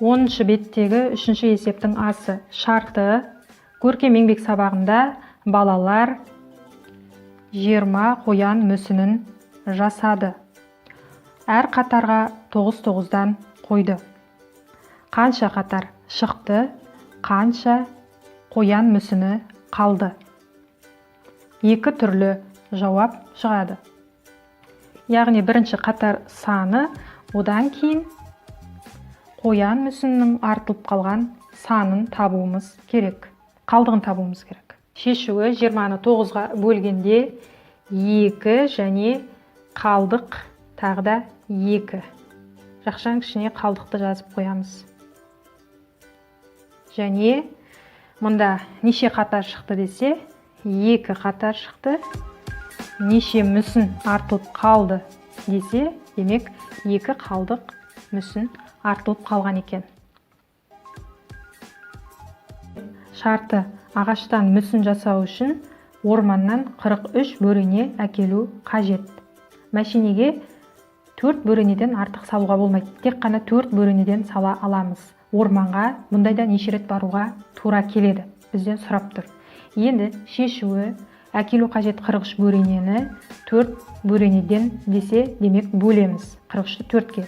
Оныншы беттегі үшінші есептің асы. Шарты: көркем еңбек сабағында балалар 20 қоян мүсінін жасады. Әр қатарға 9-9-дан қойды. Қанша қатар шықты, қанша қоян мүсіні қалды? Екі түрлі жауап шығады. Яғни бірінші қатар саны, одан кейін қоян мүсінінің артылып қалған санын табуымыз керек. Қалдығын табуымыз керек. Шешуі: 20-ны 9-ға бөлгенде 2 және қалдық тағы да 2. Жақшаның ішіне қалдықты жазып қоямыз. Және мұнда неше қатар шықты десе, 2 қатар шықты. Неше мүсін артылып қалды десе, демек 2 қалдық мүсін артылып қалған екен. Шарты: ағаштан мүсін жасау үшін орманнан 43 бөрене әкелу қажет. Мәшинеге 4 бөренеден артық салуға болмайды. Тек қана 4 бөренеден сала аламыз. Орманға бұндайда неше рет баруға тура келеді? Бізден сұрап тұр. Енді шешуі: әкелу қажет 43 бөренені 4 бөренеден десе, демек бөлеміз. 43-ті 4-ке.